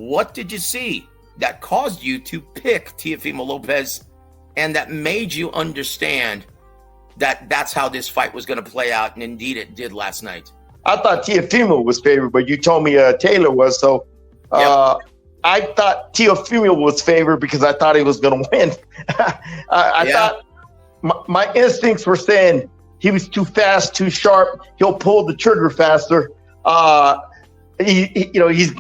What did you see that caused you to pick Teofimo Lopez and that made you understand that that's how this fight was going to play out? And indeed it did last night. I thought Teofimo was favored, but you told me Taylor was. So I thought Teofimo was favored because I thought he was going to win. I thought my instincts were saying he was too fast, too sharp. He'll pull the trigger faster. He's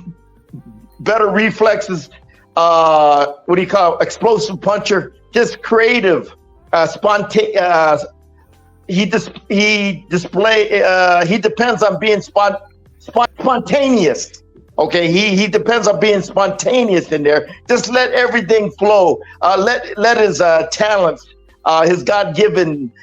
better reflexes. What do you call it? Explosive puncher? Just creative, spontaneous. He depends on being spontaneous. Okay, he depends on being spontaneous in there. Just let everything flow. Let his talents, his God-given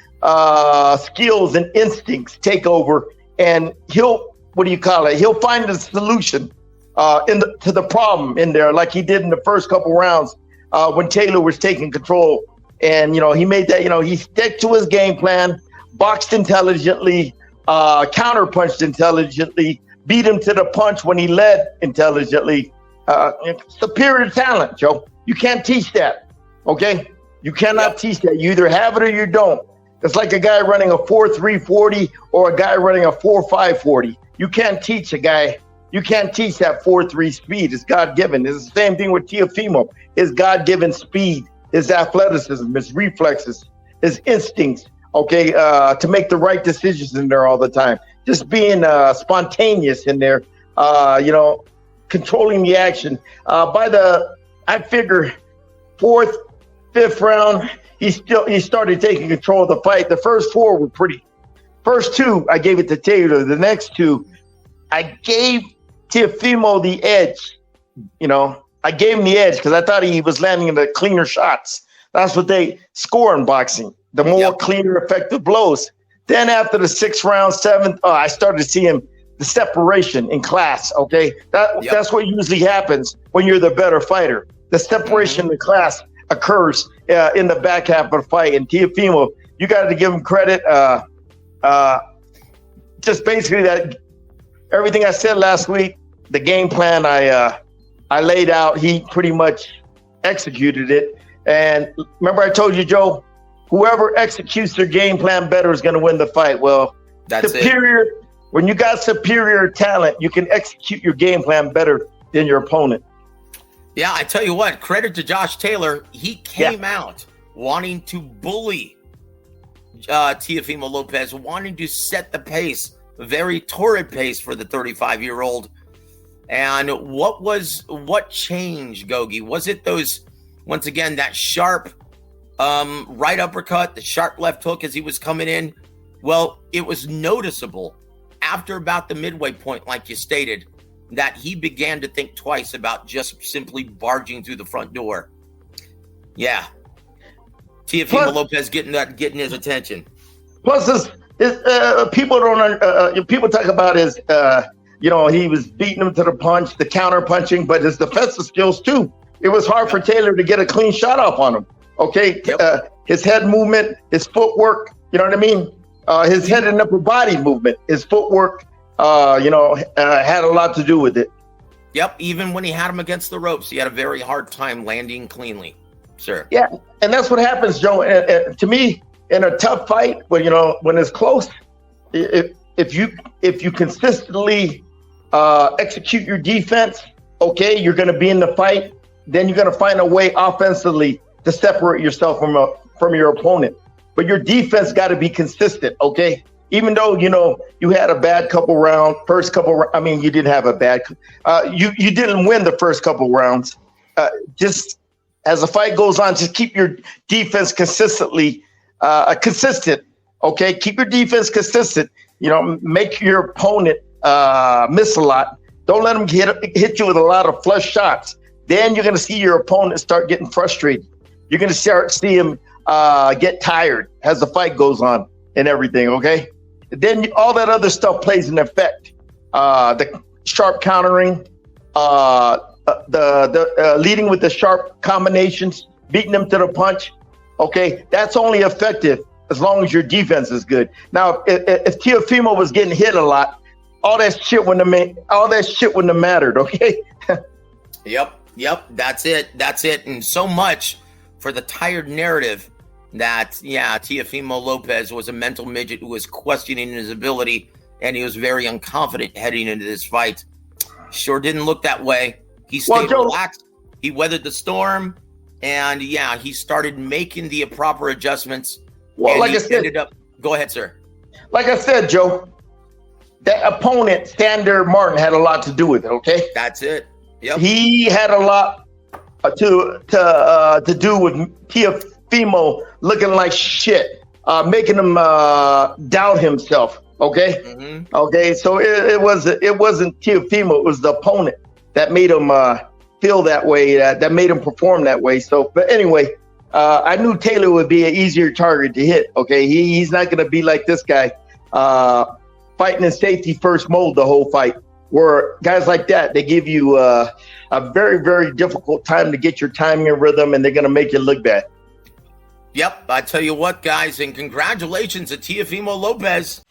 skills and instincts take over, and he'll find the solution to the problem in there, like he did in the first couple rounds when Taylor was taking control. And he made that. He stuck to his game plan, boxed intelligently, counterpunched intelligently, beat him to the punch when he led intelligently. Superior talent, Joe. You can't teach that. Okay, you cannot teach that. You either have it or you don't. It's like a guy running a 4.340 or a guy running a 4.540. You can't teach a guy. You can't teach that 4.3 speed. It's God-given. It's the same thing with Teofimo. His God-given speed, his athleticism, his reflexes, his instincts, to make the right decisions in there all the time. Just being spontaneous in there, controlling the action. I figure fourth, fifth round, he started taking control of the fight. The first four were first two, I gave it to Taylor. The next two, I gave Teofimo the edge. I gave him the edge because I thought he was landing the cleaner shots. That's what they score in boxing. The more cleaner, effective blows. Then after the sixth round, seventh, I started to see the separation in class. Okay, that's what usually happens when you're the better fighter. The separation in the class occurs in the back half of the fight. And Teofimo, you got to give him credit. Just basically that everything I said last week, the game plan I laid out, he pretty much executed it. And remember I told you, Joe, whoever executes their game plan better is going to win the fight. Well, that's superior. When you got superior talent, you can execute your game plan better than your opponent. Yeah, I tell you what, credit to Josh Taylor. He came out wanting to bully Teofimo Lopez, wanting to set the pace, a very torrid pace for the 35-year-old. And what changed, Gogue? Was it once again, that sharp right uppercut, the sharp left hook as he was coming in? Well, it was noticeable after about the midway point, like you stated, that he began to think twice about just simply barging through the front door. Yeah. Teofimo Lopez getting his attention. Plus, people talk about his, he was beating him to the punch, the counter punching, but his defensive skills too. It was hard for Taylor to get a clean shot off on him. Okay. His head movement, his footwork, you know what I mean? His head and upper body movement, his footwork, had a lot to do with it. Yep. Even when he had him against the ropes, he had a very hard time landing cleanly. Sure. Yeah. And that's what happens, Joe. To me, in a tough fight, when it's close, if you consistently execute your defense, okay, you're going to be in the fight. Then you're going to find a way offensively to separate yourself from your opponent. But your defense got to be consistent, okay? Even though, you had a bad couple rounds, you didn't have a bad, you didn't win the first couple rounds. Just as the fight goes on, just keep your defense consistent, okay? Keep your defense consistent. Make your opponent miss a lot. Don't let them hit you with a lot of flush shots. Then you're going to see your opponent start getting frustrated. You're going to start see him get tired as the fight goes on and everything, okay? Then all that other stuff plays an effect. The sharp countering, the leading with the sharp combinations, beating them to the punch, okay? That's only effective as long as your defense is good. Now, if Teofimo was getting hit a lot, all that shit wouldn't have mattered, okay? Yep. That's it. And so much for the tired narrative that, Teofimo Lopez was a mental midget who was questioning his ability, and he was very unconfident heading into this fight. Sure didn't look that way. He stayed relaxed. He weathered the storm, and he started making the proper adjustments. Well, like I said, go ahead, sir. Like I said, Joe, that opponent, Sander Martin, had a lot to do with it. Okay, that's it. Yep. He had a lot to do with Teofimo looking like shit, making him doubt himself. Okay, okay. So it wasn't Teofimo; it was the opponent that made him feel that way. That made him perform that way. So, but anyway, I knew Taylor would be an easier target to hit. Okay, he's not going to be like this guy, fighting in safety first mode the whole fight. Where guys like that, they give you a very, very difficult time to get your timing and rhythm, and they're going to make you look bad. Yep, I tell you what, guys, and congratulations to Teofimo Lopez.